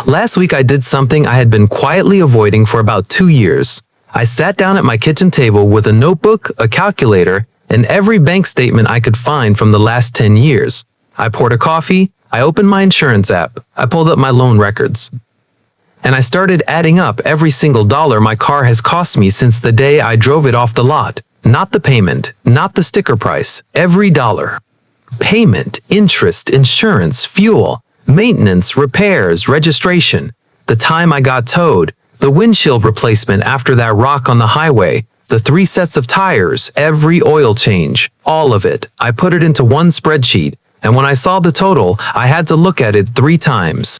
Last week I did something I had been quietly avoiding for about 2 years. I sat down at my kitchen table with a notebook, a calculator, and every bank statement I could find from the last 10 years. I poured a coffee, I opened my insurance app, I pulled up my loan records. And I started adding up every single dollar my car has cost me since the day I drove it off the lot. Not the payment, not the sticker price, every dollar. Payment, interest, insurance, fuel, maintenance, repairs, registration, the time I got towed, the windshield replacement after that rock on the highway, the 3 sets of tires, every oil change, all of it. I put it into one spreadsheet, and when I saw the total, I had to look at it 3 times.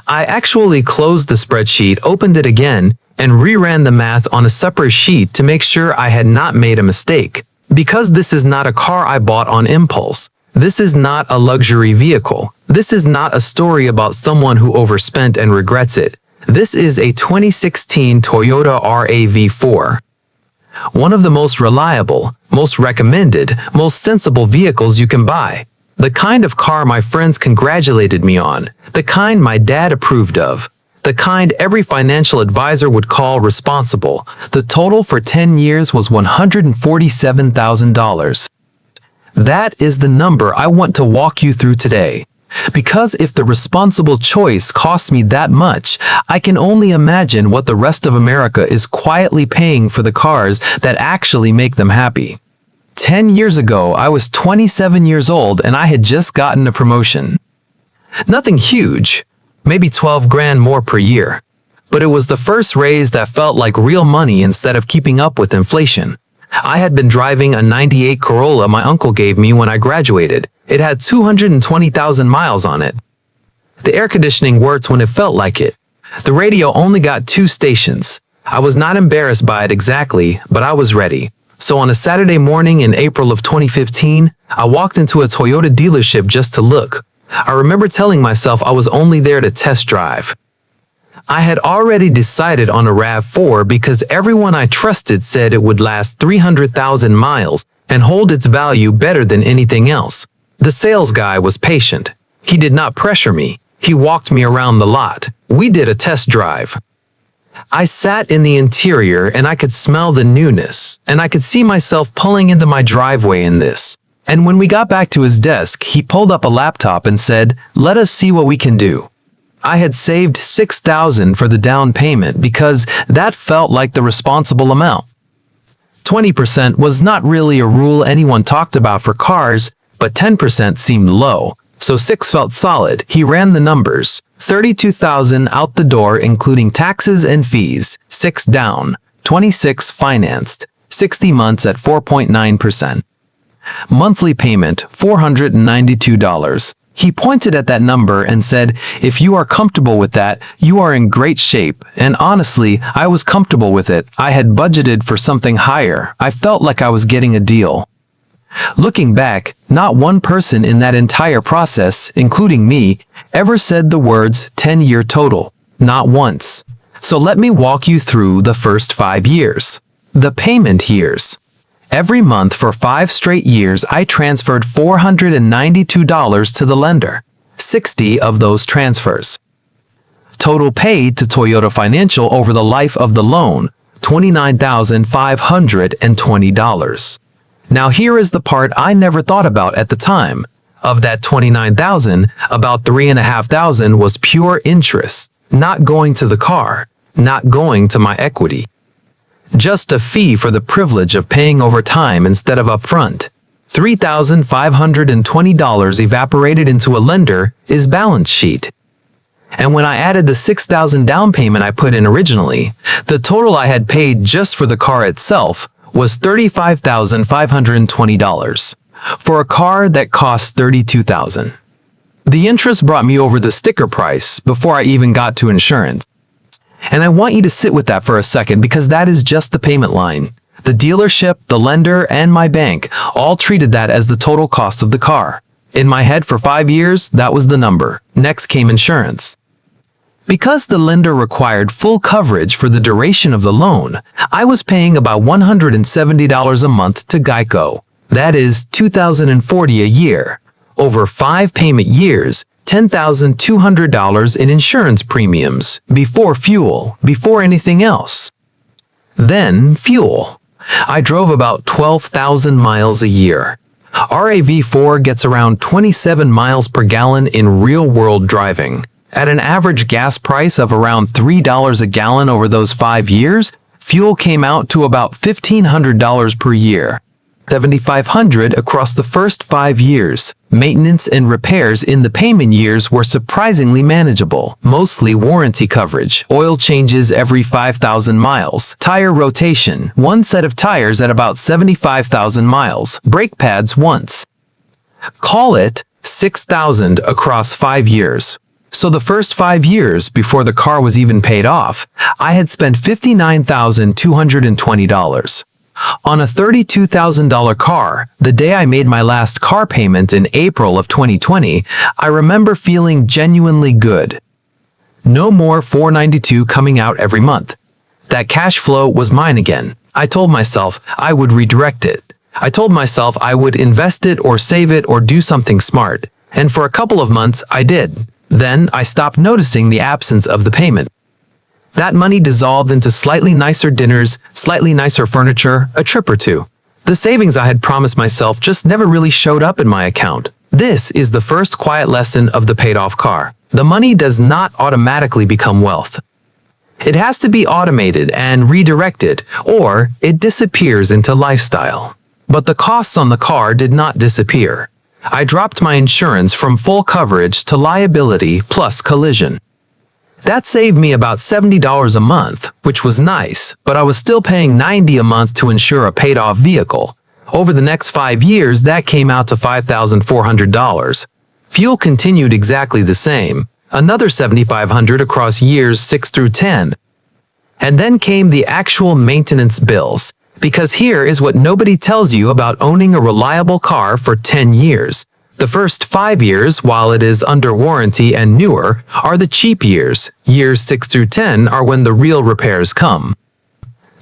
I actually closed the spreadsheet, opened it again, and reran the math on a separate sheet to make sure I had not made a mistake. Because this is not a car I bought on impulse. This is not a luxury vehicle. This is not a story about someone who overspent and regrets it. This is a 2016 Toyota RAV4. One of the most reliable, most recommended, most sensible vehicles you can buy. The kind of car my friends congratulated me on. The kind my dad approved of. The kind every financial advisor would call responsible. The total for 10 years was $147,000. That is the number I want to walk you through today. Because if the responsible choice costs me that much, I can only imagine what the rest of America is quietly paying for the cars that actually make them happy. 10 years ago, I was 27 years old and I had just gotten a promotion. Nothing huge, maybe 12 grand more per year. But it was the first raise that felt like real money instead of keeping up with inflation. I had been driving a '98 Corolla my uncle gave me when I graduated. It had 220,000 miles on it. The air conditioning worked when it felt like it. The radio only got 2 stations. I was not embarrassed by it exactly, but I was ready. So on a Saturday morning in April of 2015, I walked into a Toyota dealership just to look. I remember telling myself I was only there to test drive. I had already decided on a RAV4 because everyone I trusted said it would last 300,000 miles and hold its value better than anything else. The sales guy was patient. He did not pressure me. He walked me around the lot. We did a test drive. I sat in the interior and I could smell the newness, and I could see myself pulling into my driveway in this. And when we got back to his desk, he pulled up a laptop and said, "Let us see what we can do." I had saved $6,000 for the down payment because that felt like the responsible amount. 20% was not really a rule anyone talked about for cars, but 10% seemed low, so 6 felt solid. He ran the numbers. 32,000 out the door including taxes and fees, 6 down, 26 financed, 60 months at 4.9%. Monthly payment $492. He pointed at that number and said, "If you are comfortable with that, you are in great shape." And honestly, I was comfortable with it. I had budgeted for something higher. I felt like I was getting a deal. Looking back, not one person in that entire process, including me, ever said the words 10-year total. Not once. So let me walk you through the first 5 years. The payment years. Every month for 5 straight years, I transferred $492 to the lender. 60 of those transfers. Total paid to Toyota Financial over the life of the loan, $29,520. Now here is the part I never thought about at the time. Of that $29,000, about $3,500 was pure interest, not going to the car, not going to my equity. Just a fee for the privilege of paying over time instead of upfront. $3,520 evaporated into a lender is balance sheet. And when I added the $6,000 down payment I put in originally, the total I had paid just for the car itself was $35,520 for a car that cost $32,000. The interest brought me over the sticker price before I even got to insurance. And I want you to sit with that for a second because that is just the payment line. The dealership, the lender, and my bank all treated that as the total cost of the car. In my head for 5 years, that was the number. Next came insurance. Because the lender required full coverage for the duration of the loan, I was paying about $170 a month to Geico. That is $2,040 a year. Over 5 payment years, $10,200 in insurance premiums, before fuel, before anything else. Then fuel. I drove about 12,000 miles a year. RAV4 gets around 27 miles per gallon in real-world driving. At an average gas price of around $3 a gallon over those 5 years, fuel came out to about $1,500 per year. $7,500 across the first 5 years. Maintenance and repairs in the payment years were surprisingly manageable, mostly warranty coverage, oil changes every 5,000 miles, tire rotation, one set of tires at about 75,000 miles, brake pads once. Call it $6,000 across 5 years. So the first 5 years, before the car was even paid off, I had spent $59,220. On a $32,000 car, the day I made my last car payment in April of 2020, I remember feeling genuinely good. No more $492 coming out every month. That cash flow was mine again. I told myself I would redirect it. I told myself I would invest it or save it or do something smart. And for a couple of months, I did. Then I stopped noticing the absence of the payment. That money dissolved into slightly nicer dinners, slightly nicer furniture, a trip or two. The savings I had promised myself just never really showed up in my account. This is the first quiet lesson of the paid-off car. The money does not automatically become wealth. It has to be automated and redirected, or it disappears into lifestyle. But the costs on the car did not disappear. I dropped my insurance from full coverage to liability plus collision. That saved me about $70 a month, which was nice, but I was still paying $90 a month to insure a paid-off vehicle. Over the next 5 years, that came out to $5,400. Fuel continued exactly the same, another $7,500 across years 6 through 10. And then came the actual maintenance bills, because here is what nobody tells you about owning a reliable car for 10 years. The first 5 years, while it is under warranty and newer, are the cheap years. Years 6 through 10 are when the real repairs come.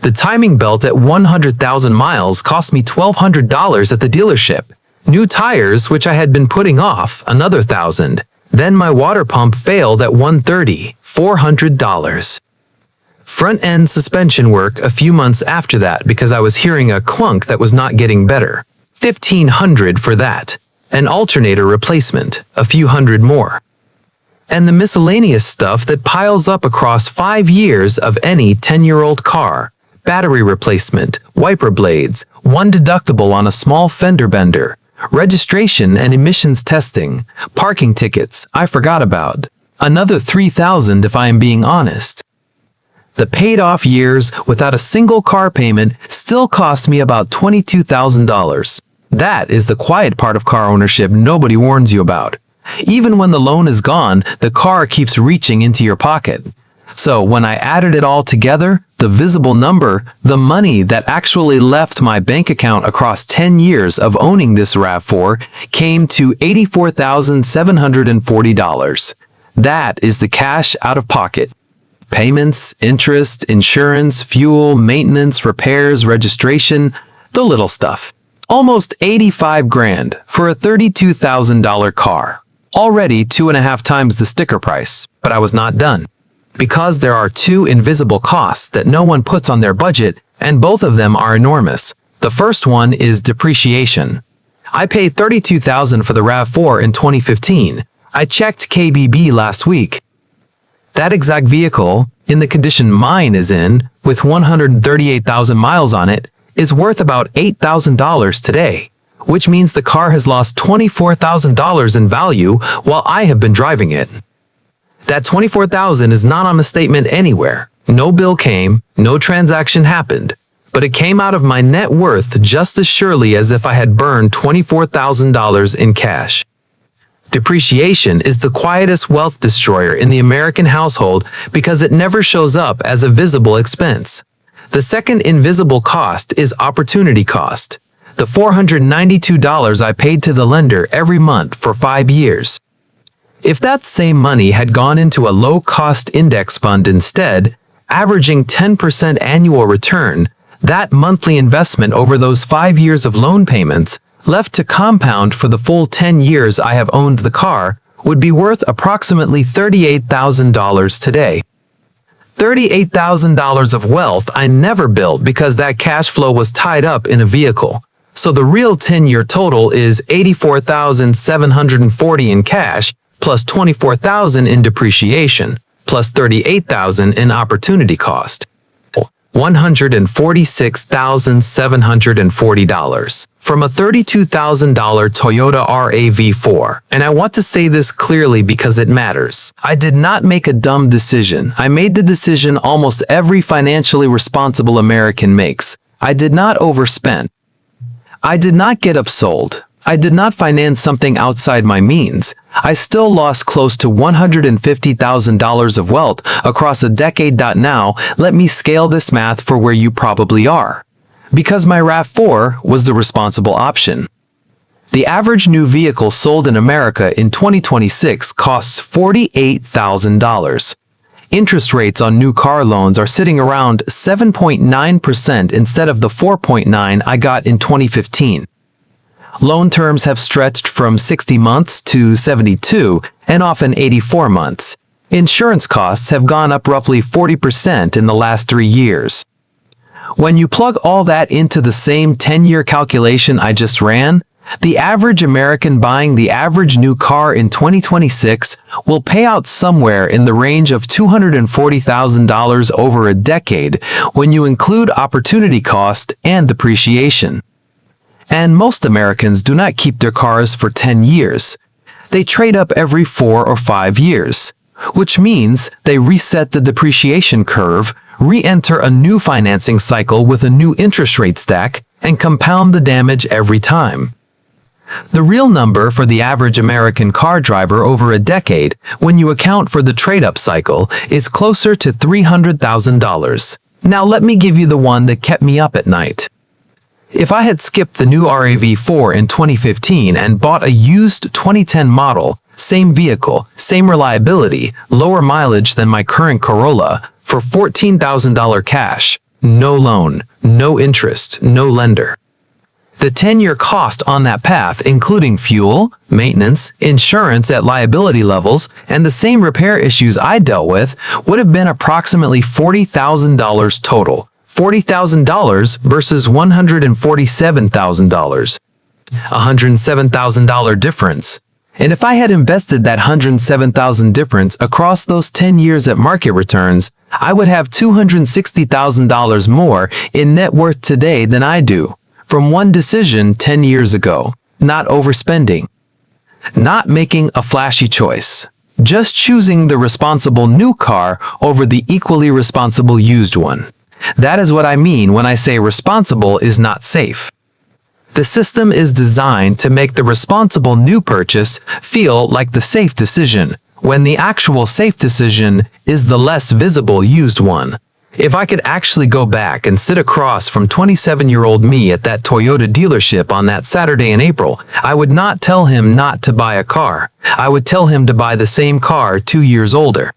The timing belt at 100,000 miles cost me $1,200 at the dealership. New tires, which I had been putting off, another $1,000. Then my water pump failed at 130, $400. Front-end suspension work a few months after that because I was hearing a clunk that was not getting better. $1,500 for that. An alternator replacement, a few hundred more. And the miscellaneous stuff that piles up across 5 years of any 10-year-old car. Battery replacement, wiper blades, one deductible on a small fender bender, registration and emissions testing, parking tickets I forgot about. Another $3,000 if I am being honest. The paid-off years without a single car payment still cost me about $22,000. That is the quiet part of car ownership nobody warns you about. Even when the loan is gone, the car keeps reaching into your pocket. So when I added it all together, the visible number, the money that actually left my bank account across 10 years of owning this RAV4 came to $84,740. That is the cash out of pocket. Payments, interest, insurance, fuel, maintenance, repairs, registration, the little stuff. Almost 85 grand for a $32,000 car. Already 2.5 times the sticker price, but I was not done. Because there are 2 invisible costs that no one puts on their budget, and both of them are enormous. The first one is depreciation. I paid $32,000 for the RAV4 in 2015. I checked KBB last week. That exact vehicle, in the condition mine is in, with 138,000 miles on it, is worth about $8,000 today, which means the car has lost $24,000 in value while I have been driving it. That $24,000 is not on a statement anywhere. No bill came, no transaction happened, but it came out of my net worth just as surely as if I had burned $24,000 in cash. Depreciation is the quietest wealth destroyer in the American household because it never shows up as a visible expense. The second invisible cost is opportunity cost. The $492 I paid to the lender every month for 5 years. If that same money had gone into a low-cost index fund instead, averaging 10% annual return, that monthly investment over those 5 years of loan payments, left to compound for the full 10 years I have owned the car, would be worth approximately $38,000 today. $38,000 of wealth I never built because that cash flow was tied up in a vehicle. So the real 10-year total is $84,740 in cash, plus $24,000 in depreciation, plus $38,000 in opportunity cost. $146,740 from a $32,000 Toyota RAV4. And I want to say this clearly because it matters. I did not make a dumb decision. I made the decision almost every financially responsible American makes. I did not overspend. I did not get upsold. I did not finance something outside my means. I still lost close to $150,000 of wealth across a decade. Now, let me scale this math for where you probably are. Because my RAV4 was the responsible option. The average new vehicle sold in America in 2026 costs $48,000. Interest rates on new car loans are sitting around 7.9% instead of the 4.9% I got in 2015. Loan terms have stretched from 60 months to 72 and often 84 months. Insurance costs have gone up roughly 40% in the last 3 years. When you plug all that into the same 10-year calculation I just ran, the average American buying the average new car in 2026 will pay out somewhere in the range of $240,000 over a decade when you include opportunity cost and depreciation. And most Americans do not keep their cars for 10 years. They trade up every 4 or 5 years, which means they reset the depreciation curve, re-enter a new financing cycle with a new interest rate stack, and compound the damage every time. The real number for the average American car driver over a decade, when you account for the trade-up cycle, is closer to $300,000. Now let me give you the one that kept me up at night. If I had skipped the new RAV4 in 2015 and bought a used 2010 model, same vehicle, same reliability, lower mileage than my current Corolla, for $14,000 cash, no loan, no interest, no lender. The 10-year cost on that path, including fuel, maintenance, insurance at liability levels, and the same repair issues I dealt with, would have been approximately $40,000 total. $40,000 versus $147,000. $107,000 difference. And if I had invested that $107,000 difference across those 10 years at market returns, I would have $260,000 more in net worth today than I do. From one decision 10 years ago. Not overspending. Not making a flashy choice. Just choosing the responsible new car over the equally responsible used one. That is what I mean when I say responsible is not safe. The system is designed to make the responsible new purchase feel like the safe decision, when the actual safe decision is the less visible used one. If I could actually go back and sit across from 27-year-old me at that Toyota dealership on that Saturday in April, I would not tell him not to buy a car. I would tell him to buy the same car 2 years older.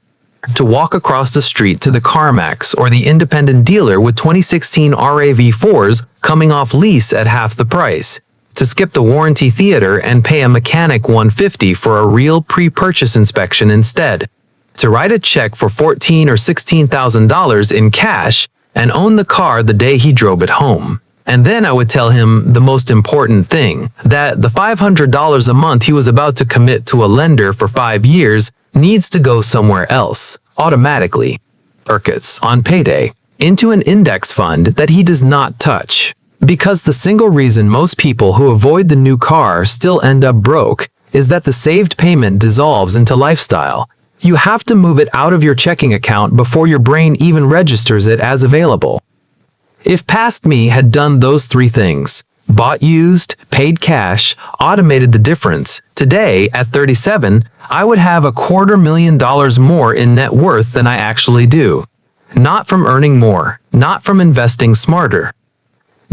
To walk across the street to the CarMax or the independent dealer with 2016 RAV4s coming off lease at half the price. To skip the warranty theater and pay a mechanic $150 for a real pre-purchase inspection instead. To write a check for $14,000 or $16,000 in cash and own the car the day he drove it home. And then I would tell him the most important thing, that the $500 a month he was about to commit to a lender for 5 years needs to go somewhere else, automatically, on payday, into an index fund that he does not touch. Because the single reason most people who avoid the new car still end up broke is that the saved payment dissolves into lifestyle. You have to move it out of your checking account before your brain even registers it as available. If past me had done those 3 things, bought used, paid cash, automated the difference, today, at 37, I would have $250,000 more in net worth than I actually do. Not from earning more, not from investing smarter.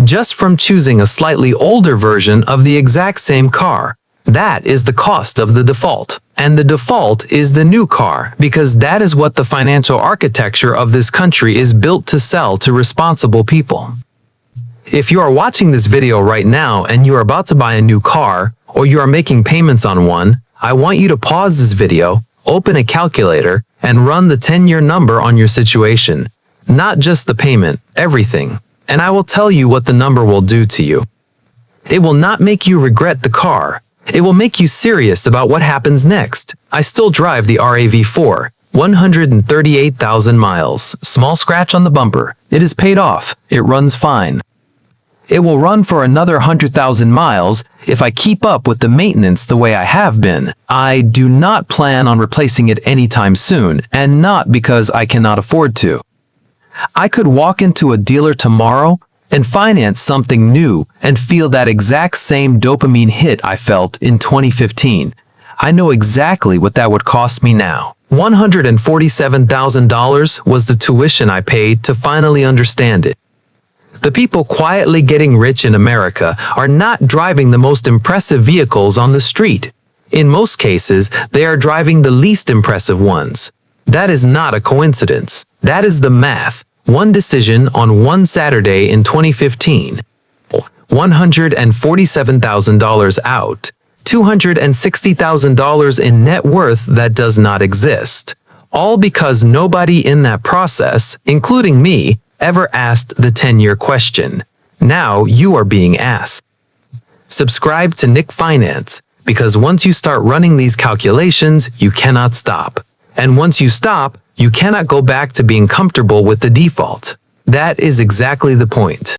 Just from choosing a slightly older version of the exact same car. That is the cost of the default. And the default is the new car, because that is what the financial architecture of this country is built to sell to responsible people. If you are watching this video right now and you are about to buy a new car, or you are making payments on one, I want you to pause this video, open a calculator, and run the 10-year number on your situation. Not just the payment, everything. And I will tell you what the number will do to you. It will not make you regret the car. It will make you serious about what happens next. I still drive the RAV4, 138,000 miles, small scratch on the bumper. It is paid off. It runs fine. It will run for another 100,000 miles if I keep up with the maintenance the way I have been. I do not plan on replacing it anytime soon, and not because I cannot afford to. I could walk into a dealer tomorrow and finance something new and feel that exact same dopamine hit I felt in 2015. I know exactly what that would cost me now. $147,000 was the tuition I paid to finally understand it. The people quietly getting rich in America are not driving the most impressive vehicles on the street. In most cases, they are driving the least impressive ones. That is not a coincidence. That is the math. One decision on one Saturday in 2015. $147,000 out. $260,000 in net worth that does not exist. All because nobody in that process, including me, ever asked the 10-year question. Now you are being asked. Subscribe to Nick Finance, because once you start running these calculations, you cannot stop. And once you stop, you cannot go back to being comfortable with the default. That is exactly the point.